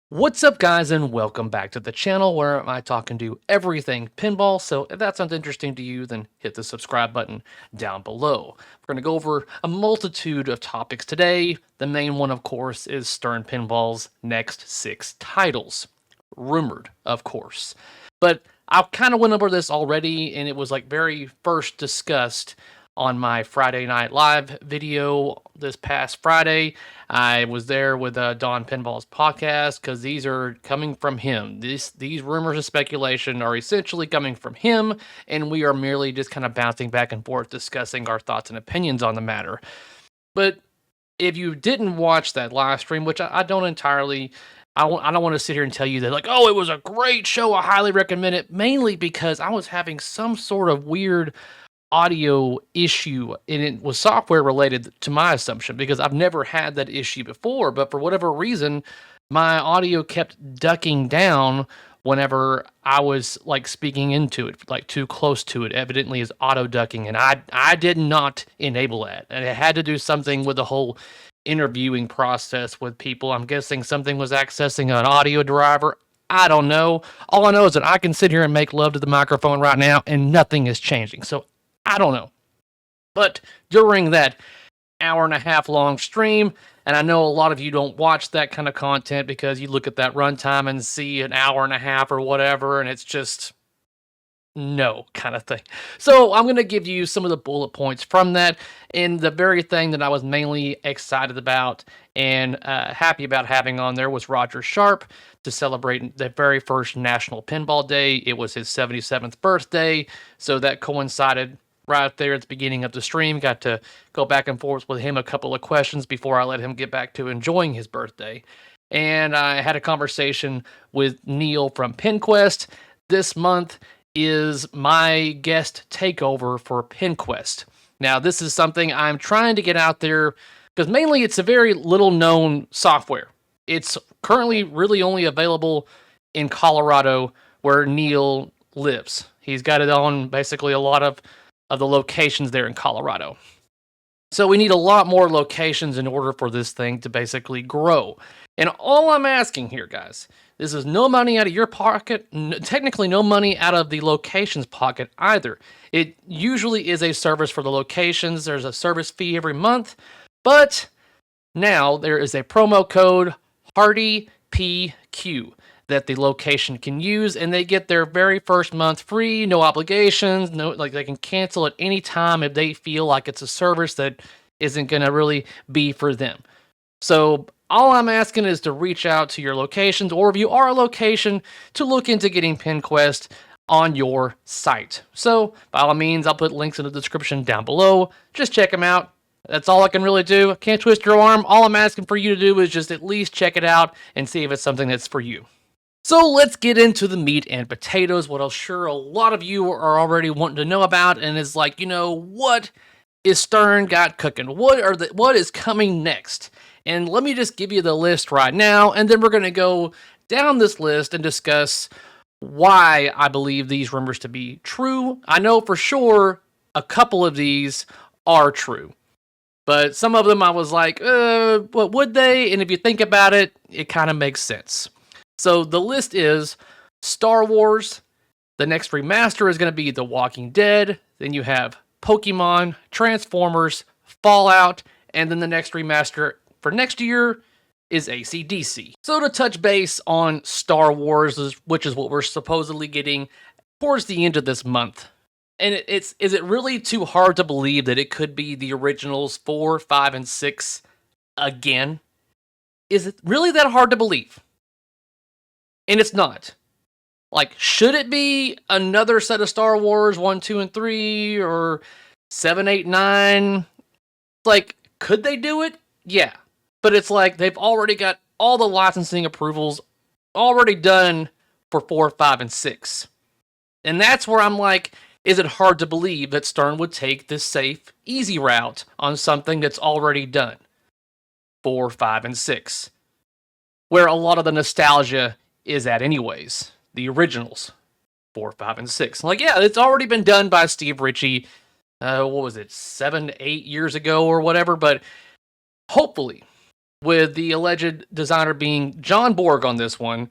What's up, guys, and welcome back to the channel where I talk and do everything pinball. So if that sounds interesting to you, then hit the subscribe button down below. We're going to go over a multitude of topics today. The main one, of course, is Stern Pinball's next 6 titles. Rumored, of course. But I kind of went over this already, and it was like very first discussed on my Friday Night Live video this past Friday. I was there with Don Pinball's podcast because these are coming from him. These rumors of speculation are essentially coming from him, and we are merely just kind of bouncing back and forth, discussing our thoughts and opinions on the matter. But if you didn't watch that live stream, which I don't entirely, I don't want to sit here and tell you that, like, oh, it was a great show, I highly recommend it, mainly because I was having some sort of weird audio issue, and it was software related to my assumption because I've never had that issue before. But for whatever reason, my audio kept ducking down whenever I was like speaking into it, like too close to it. Evidently is auto ducking, and I did not enable that, and it had to do something with the whole interviewing process with people. I'm guessing something was accessing an audio driver. I don't know. All I know is that I can sit here and make love to the microphone right now and nothing is changing. So I don't know. But during that hour and a half long stream, and I know a lot of you don't watch that kind of content because you look at that runtime and see an hour and a half or whatever, and it's just no kind of thing. So I'm going to give you some of the bullet points from that. And the very thing that I was mainly excited about and happy about having on there was Roger Sharp to celebrate the very first National Pinball Day. It was his 77th birthday, so that coincided right there at the beginning of the stream. Got to go back and forth with him a couple of questions before I let him get back to enjoying his birthday. And I had a conversation with Neil from Pinquest. This month is my guest takeover for Pinquest. Now, this is something I'm trying to get out there because mainly it's a very little known software. It's currently really only available in Colorado where Neil lives. He's got it on basically a lot of the locations there in Colorado. So we need a lot more locations in order for this thing to basically grow. And all I'm asking here, guys, this is no money out of your pocket, technically no money out of the location's pocket either. It usually is a service for the locations. There's a service fee every month, but now there is a promo code HardyPQ that the location can use, and they get their very first month free, no obligations, no, like they can cancel at any time if they feel like it's a service that isn't going to really be for them. So all I'm asking is to reach out to your locations, or if you are a location, to look into getting Pinquest on your site. So by all means, I'll put links in the description down below. Just check them out. That's all I can really do. I can't twist your arm. All I'm asking for you to do is just at least check it out and see if it's something that's for you. So let's get into the meat and potatoes, what I'm sure a lot of you are already wanting to know about, and is like, what is Stern got cooking? What is coming next? And let me just give you the list right now, and then we're going to go down this list and discuss why I believe these rumors to be true. I know for sure a couple of these are true, but some of them I was like, what would they? And if you think about it, it kind of makes sense. So the list is Star Wars. The next remaster is going to be The Walking Dead. Then you have Pokemon, Transformers, Fallout, and then the next remaster for next year is AC/DC. So to touch base on Star Wars, which is what we're supposedly getting towards the end of this month. And is it really too hard to believe that it could be the originals 4, 5, and 6 again? Is it really that hard to believe? And it's not. Like, should it be another set of Star Wars 1, 2, and 3, or 7, 8, 9? Like, could they do it? Yeah. But it's like they've already got all the licensing approvals already done for 4, 5, and 6. And that's where I'm like, is it hard to believe that Stern would take this safe, easy route on something that's already done? 4, 5, and 6. Where a lot of the nostalgia is at anyways. The originals. 4, 5, and 6. Like, yeah, it's already been done by Steve Ritchie, what was it, 7, 8 years ago or whatever, but hopefully with the alleged designer being John Borg on this one.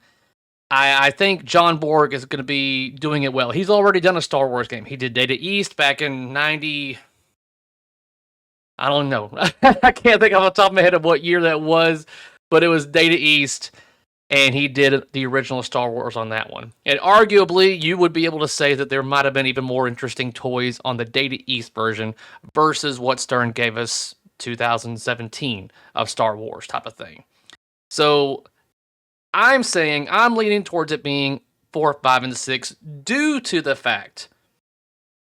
I think John Borg is going to be doing it well. He's already done a Star Wars game. He did Data East back in 90. I don't know. I can't think off the top of my head of what year that was, but it was Data East, and he did the original Star Wars on that one. And arguably, you would be able to say that there might have been even more interesting toys on the Data East version versus what Stern gave us 2017 of Star Wars type of thing. So I'm saying I'm leaning towards it being 4, 5, and 6 due to the fact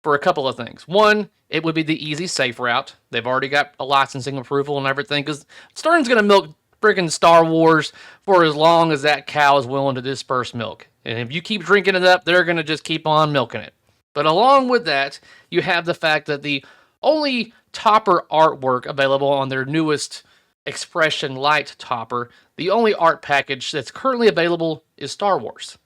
for a couple of things. One, it would be the easy, safe route. They've already got a licensing approval and everything because Stern's going to milk friggin' Star Wars for as long as that cow is willing to disperse milk. And if you keep drinking it up, they're going to just keep on milking it. But along with that, you have the fact that the only topper artwork available on their newest Expression Light topper, the only art package that's currently available is Star Wars.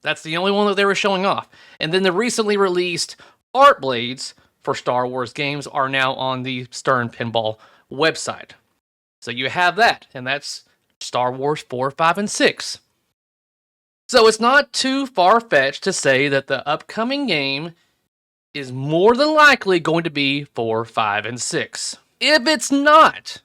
That's the only one that they were showing off. And then the recently released art blades for Star Wars games are now on the Stern Pinball website. So you have that, and that's Star Wars 4, 5, and 6. So it's not too far-fetched to say that the upcoming game is more than likely going to be 4, 5, and 6. If it's not,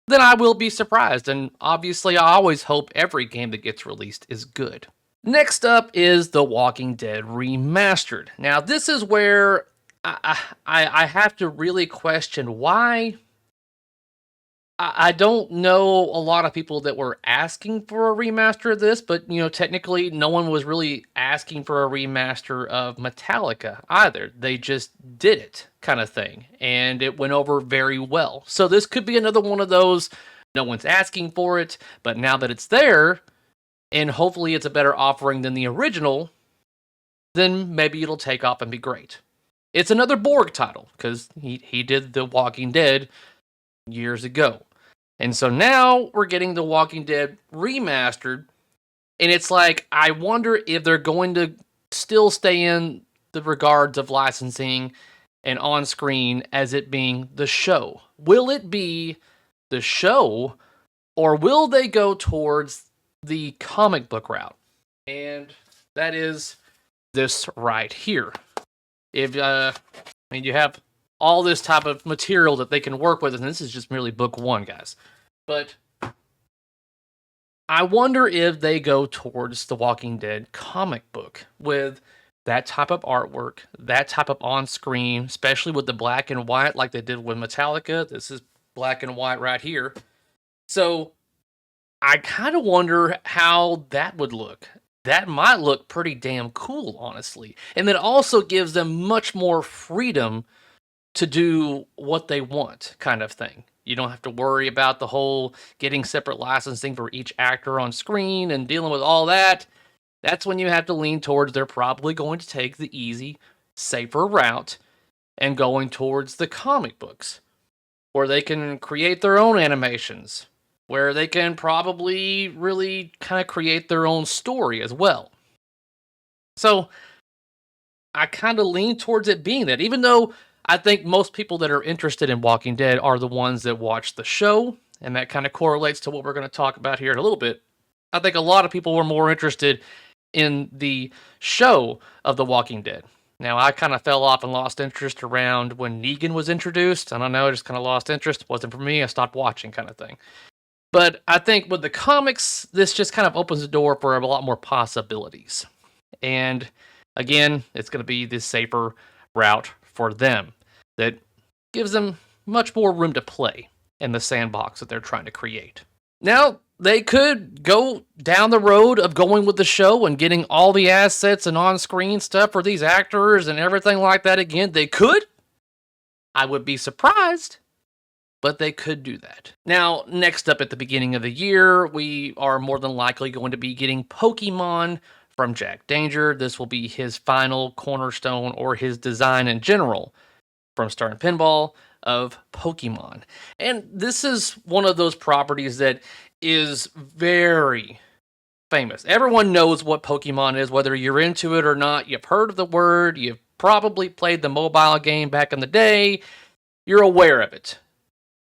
then I will be surprised, and obviously I always hope every game that gets released is good. Next up is The Walking Dead Remastered. Now this is where I have to really question why. I don't know a lot of people that were asking for a remaster of this, but technically no one was really asking for a remaster of Metallica either. They just did it kind of thing, and it went over very well. So this could be another one of those, no one's asking for it, but now that it's there, and hopefully it's a better offering than the original, then maybe it'll take off and be great. It's another Borg title, because he did The Walking Dead years ago. And so now we're getting The Walking Dead remastered, and it's like, I wonder if they're going to still stay in the regards of licensing and on-screen as it being the show. Will it be the show, or will they go towards the comic book route? And that is this right here. If you have all this type of material that they can work with, and this is just merely book 1, guys. But I wonder if they go towards the Walking Dead comic book with that type of artwork, that type of on-screen, especially with the black and white like they did with Metallica. This is black and white right here. So I kind of wonder how that would look. That might look pretty damn cool, honestly. And that also gives them much more freedom to do what they want, kind of thing. You don't have to worry about the whole getting separate licensing for each actor on screen and dealing with all that. That's when you have to lean towards they're probably going to take the easy, safer route and going towards the comic books, where they can create their own animations, where they can probably really kind of create their own story as well. So I kind of lean towards it being that, even though I think most people that are interested in Walking Dead are the ones that watch the show, and that kind of correlates to what we're going to talk about here in a little bit. I think a lot of people were more interested in the show of The Walking Dead. Now, I kind of fell off and lost interest around when Negan was introduced. I don't know, I just kind of lost interest. It wasn't for me. I stopped watching, kind of thing. But I think with the comics, this just kind of opens the door for a lot more possibilities. And again, it's going to be the safer route for them that gives them much more room to play in the sandbox that they're trying to create. Now, they could go down the road of going with the show and getting all the assets and on-screen stuff for these actors and everything like that again. They could. I would be surprised, but they could do that. Now, next up at the beginning of the year, we are more than likely going to be getting Pokemon from Jack Danger. This will be his final cornerstone, or his design in general, from Stern Pinball of Pokemon. And this is one of those properties that is very famous. Everyone knows what Pokemon is, whether you're into it or not. You've heard of the word, you've probably played the mobile game back in the day, you're aware of it.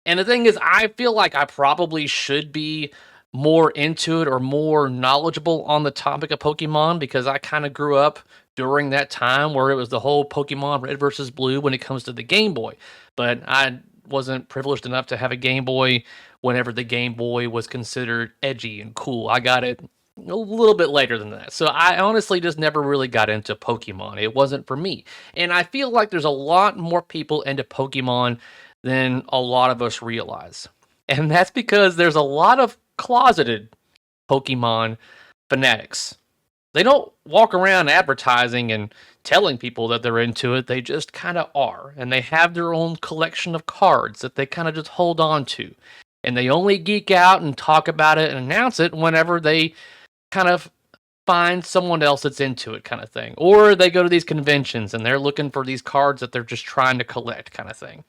And the thing is, I feel like I probably should be more into it or more knowledgeable on the topic of Pokemon because I kind of grew up during that time where it was the whole Pokemon Red versus Blue when it comes to the Game Boy. But I wasn't privileged enough to have a Game Boy whenever the Game Boy was considered edgy and cool. I got it a little bit later than that. So I honestly just never really got into Pokemon. It wasn't for me. And I feel like there's a lot more people into Pokemon than a lot of us realize. And that's because there's a lot of closeted Pokemon fanatics. They don't walk around advertising and telling people that they're into it. They just kind of are. And they have their own collection of cards that they kind of just hold on to. And they only geek out and talk about it and announce it whenever they kind of find someone else that's into it, kind of thing. Or they go to these conventions and they're looking for these cards that they're just trying to collect, kind of thing.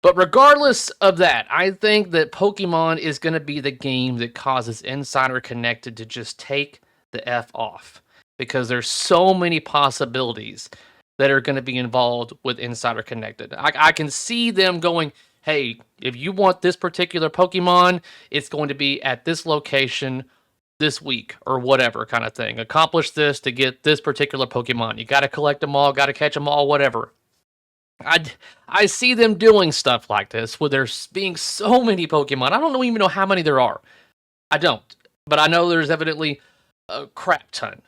But regardless of that, I think that Pokemon is going to be the game that causes Insider Connected to just take the F off. Because there's so many possibilities that are going to be involved with Insider Connected. I can see them going, hey, if you want this particular Pokemon, it's going to be at this location this week or whatever kind of thing. Accomplish this to get this particular Pokemon. You got to collect them all, got to catch them all, whatever. I see them doing stuff like this with there being so many Pokemon. I don't even know how many there are. I don't. But I know there's evidently a crap ton.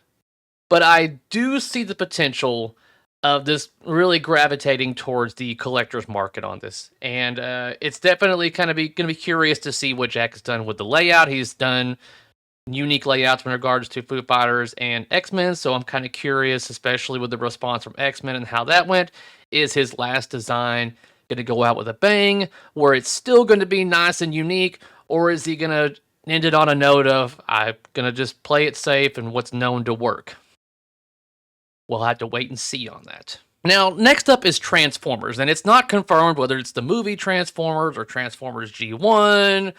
But I do see the potential of this really gravitating towards the collector's market on this. And it's definitely kind of going to be curious to see what Jack has done with the layout. He's done unique layouts in regards to Foo Fighters and X-Men, so I'm kind of curious, especially with the response from X-Men and how that went. Is his last design going to go out with a bang, where it's still going to be nice and unique, or is he going to end it on a note of, I'm going to just play it safe and what's known to work? We'll have to wait and see on that. Now, next up is Transformers, and it's not confirmed whether it's the movie Transformers or Transformers G1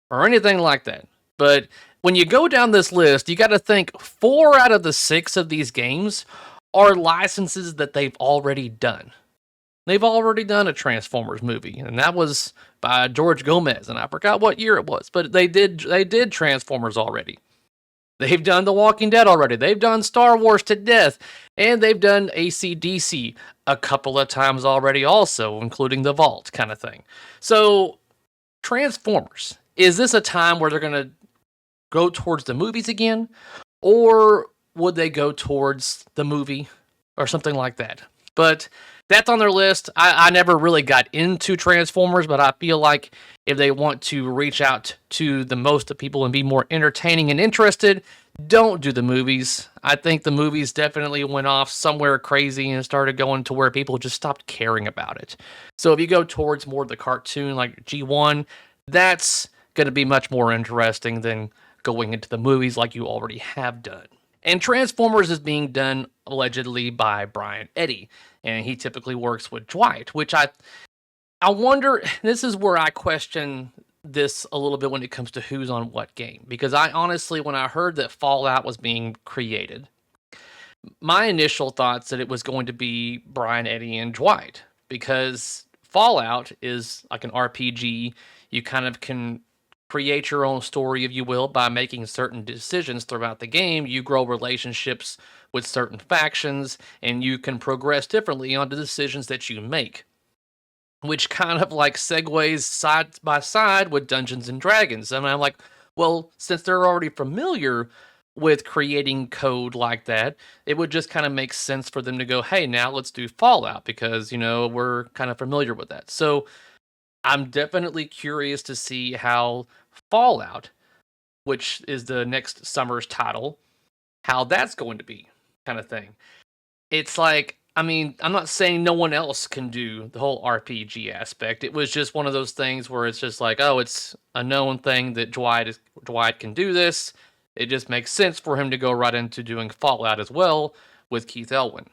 or anything like that. But when you go down this list, you got to think 4 out of the 6 of these games are licenses that they've already done. They've already done a Transformers movie, and that was by George Gomez, and I forgot what year it was, but they did Transformers already. They've done The Walking Dead already. They've done Star Wars to death, and they've done AC/DC a couple of times already also, including The Vault kind of thing. So, Transformers, is this a time where they're going to go towards the movies again, or would they go towards the movie or something like that? But that's on their list. I never really got into Transformers, but I feel like if they want to reach out to the most of people and be more entertaining and interested, don't do the movies. I think the movies definitely went off somewhere crazy and started going to where people just stopped caring about it. So if you go towards more of the cartoon like G1, that's going to be much more interesting than going into the movies like you already have done. And Transformers is being done allegedly by Brian Eddy, and he typically works with Dwight, which I wonder, this is where I question this a little bit when it comes to who's on what game, because I honestly, when I heard that Fallout was being created, my initial thoughts that it was going to be Brian Eddy and Dwight, because Fallout is like an RPG. You kind of can create your own story, if you will, by making certain decisions throughout the game. You grow relationships with certain factions, and you can progress differently on the decisions that you make, which kind of like segues side by side with Dungeons and Dragons. And I'm like, well, since they're already familiar with creating code like that, it would just kind of make sense for them to go, hey, now let's do Fallout, because, we're kind of familiar with that. So I'm definitely curious to see how Fallout, which is the next summer's title, how that's going to be, kind of thing. It's like, I'm not saying no one else can do the whole RPG aspect. It was just one of those things where it's just like, oh, it's a known thing that Dwight can do this. It just makes sense for him to go right into doing Fallout as well with Keith Elwin.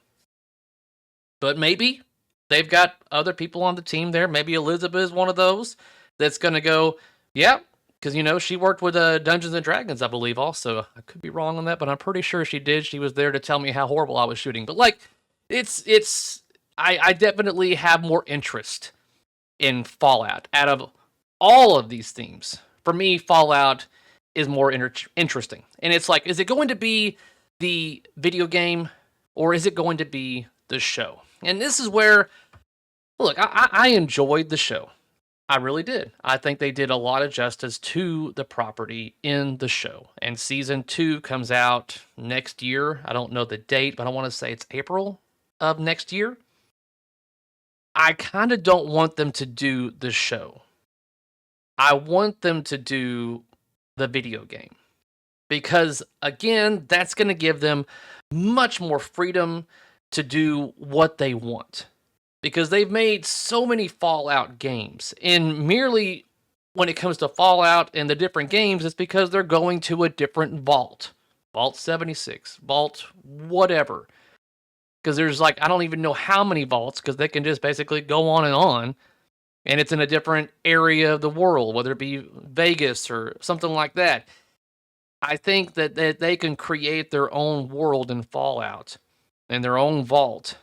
But maybe they've got other people on the team there. Maybe Elizabeth is one of those that's going to go, yeah, because, she worked with Dungeons and Dragons, I believe, also. I could be wrong on that, but I'm pretty sure she did. She was there to tell me how horrible I was shooting. But, I definitely have more interest in Fallout out of all of these themes, for me, Fallout is more interesting. And it's like, is it going to be the video game or is it going to be the show? And this is where, look, I enjoyed the show. I really did. I think they did a lot of justice to the property in the show. And season 2 comes out next year. I don't know the date, but I want to say it's April of next year. I kind of don't want them to do the show. I want them to do the video game. Because, again, that's going to give them much more freedom to do what they want. Because they've made so many Fallout games. And merely when it comes to Fallout and the different games, it's because they're going to a different vault. Vault 76, Vault whatever. Because there's like, I don't even know how many vaults, because they can just basically go on. And it's in a different area of the world, whether it be Vegas or something like that. I think that they can create their own world in Fallout and their own vault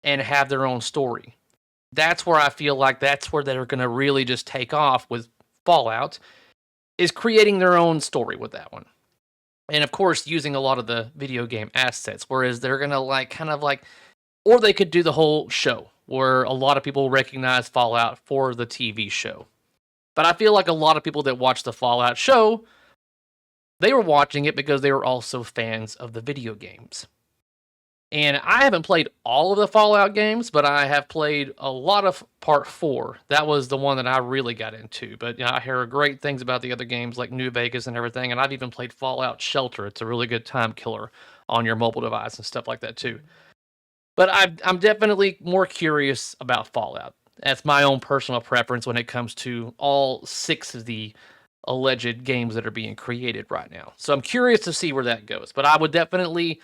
and have their own story. That's where I feel like that's where they're going to really just take off with Fallout, is creating their own story with that one. And of course, using a lot of the video game assets, whereas they're going to like kind of like, or they could do the whole show where a lot of people recognize Fallout for the TV show. But I feel like a lot of people that watch the Fallout show, they were watching it because they were also fans of the video games. And I haven't played all of the Fallout games, but I have played a lot of Part 4. That was the one that I really got into. But I hear great things about the other games like New Vegas and everything. And I've even played Fallout Shelter. It's a really good time killer on your mobile device and stuff like that too. But I'm definitely more curious about Fallout. That's my own personal preference when it comes to all 6 of the alleged games that are being created right now. So I'm curious to see where that goes. But I would definitely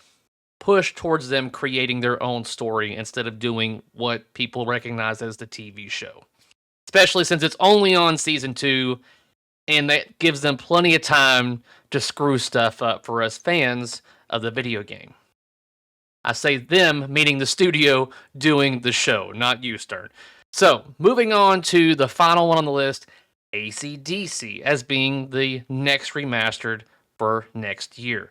push towards them creating their own story instead of doing what people recognize as the TV show. Especially since it's only on season 2, and that gives them plenty of time to screw stuff up for us fans of the video game. I say them, meaning the studio doing the show, not you, Stern. So, moving on to the final one on the list, AC/DC, as being the next remastered for next year.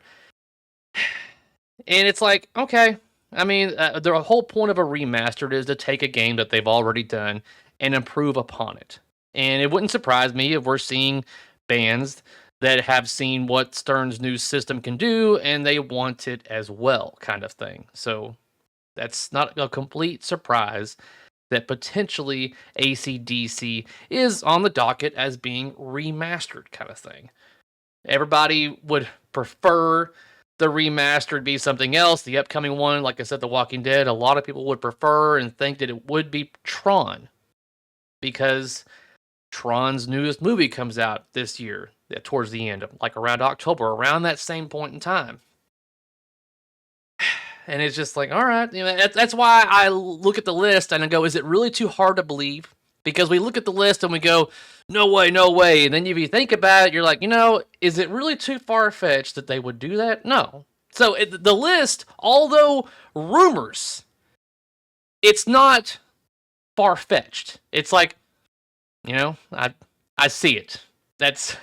And it's like, okay, I mean, the whole point of a remastered is to take a game that they've already done and improve upon it. And it wouldn't surprise me if we're seeing bands that have seen what Stern's new system can do and they want it as well, kind of thing. So that's not a complete surprise that potentially AC/DC is on the docket as being remastered, kind of thing. Everybody would prefer the remastered be something else. The upcoming one, like I said, The Walking Dead, a lot of people would prefer and think that it would be Tron, because Tron's newest movie comes out this year, towards the end of, like around October, around that same point in time. And it's just like, all right, that's why I look at the list and I go, is it really too hard to believe? Because we look at the list and we go, no way, no way. And then if you think about it, you're like, is it really too far-fetched that they would do that? No. So the list, although rumors, it's not far-fetched. It's like, I see it. That's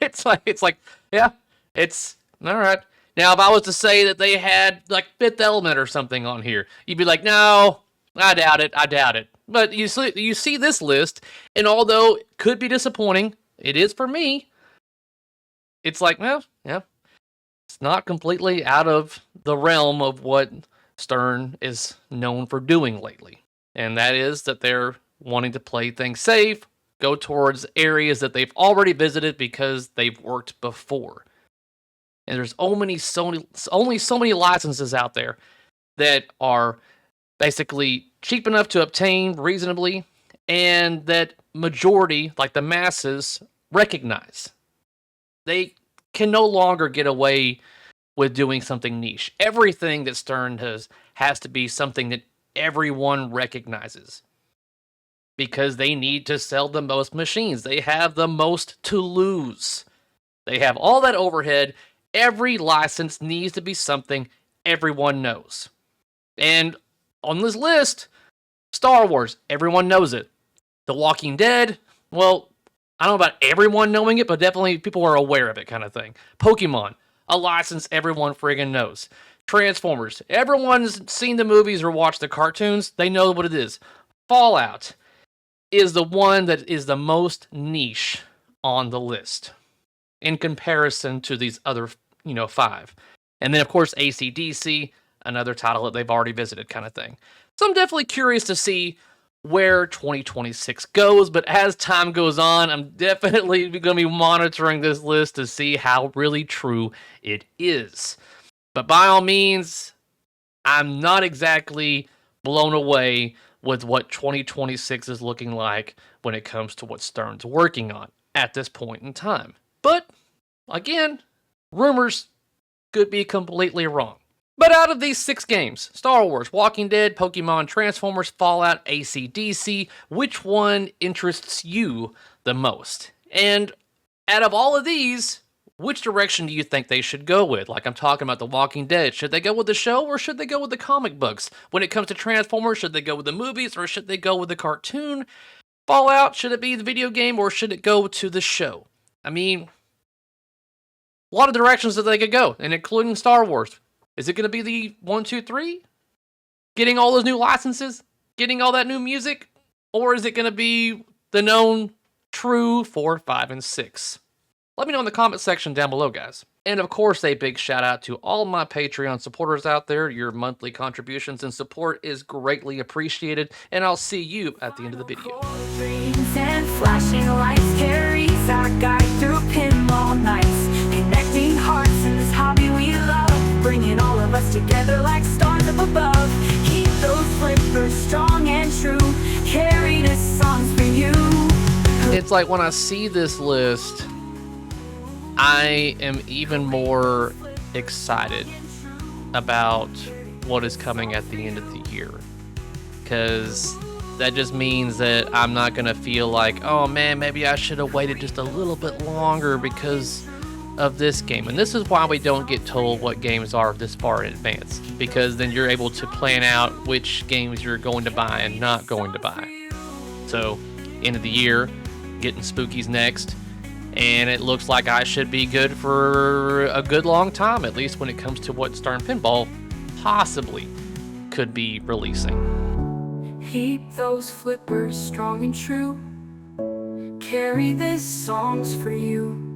it's like yeah, it's all right. Now, if I was to say that they had like Fifth Element or something on here, you'd be like, no, I doubt it. But you see this list, and although it could be disappointing, it is for me. It's like, well, yeah, it's not completely out of the realm of what Stern is known for doing lately, and that is that they're wanting to play things safe, go towards areas that they've already visited because they've worked before. And there's only so many licenses out there that are basically cheap enough to obtain reasonably, and that majority, like the masses, recognize. They can no longer get away with doing something niche. Everything that Stern has to be something that everyone recognizes, because they need to sell the most machines. They have the most to lose. They have all that overhead. Every license needs to be something everyone knows. And on this list, Star Wars, everyone knows it. The Walking Dead, well, I don't know about everyone knowing it, but definitely people are aware of it kind of thing. Pokemon, a license everyone friggin' knows. Transformers, everyone's seen the movies or watched the cartoons. They know what it is. Fallout is the one that is the most niche on the list in comparison to these other, 5. And then, of course, AC/DC, another title that they've already visited kind of thing. So I'm definitely curious to see where 2026 goes, but as time goes on, I'm definitely going to be monitoring this list to see how really true it is. But by all means, I'm not exactly blown away with what 2026 is looking like when it comes to what Stern's working on at this point in time. But again, rumors could be completely wrong. But out of these 6 games, Star Wars, Walking Dead, Pokemon, Transformers, Fallout, AC/DC, which one interests you the most? And out of all of these, which direction do you think they should go with? Like I'm talking about The Walking Dead. Should they go with the show or should they go with the comic books? When it comes to Transformers, should they go with the movies or should they go with the cartoon? Fallout, should it be the video game or should it go to the show? I mean, a lot of directions that they could go, and including Star Wars. Is it going to be the 1, 2, 3? Getting all those new licenses? Getting all that new music? Or is it going to be the known true 4, 5, and 6? Let me know in the comment section down below, guys. And of course, a big shout out to all my Patreon supporters out there. Your monthly contributions and support is greatly appreciated, and I'll see you at the end of the video. Dreams and flashing lights carries our guide through pinball nights, connecting hearts in this hobby we love, bringing all of us together like stars up above. Keep those flippers strong and true, carry this songs for you. It's like when I see this list, I am even more excited about what is coming at the end of the year, because that just means that I'm not going to feel like, oh man, maybe I should have waited just a little bit longer because of this game. And this is why we don't get told what games are this far in advance, because then you're able to plan out which games you're going to buy and not going to buy. So, end of the year, getting Spookies next, and it looks like I should be good for a good long time, at least when it comes to what Stern Pinball possibly could be releasing. Keep those flippers strong and true, carry this songs for you.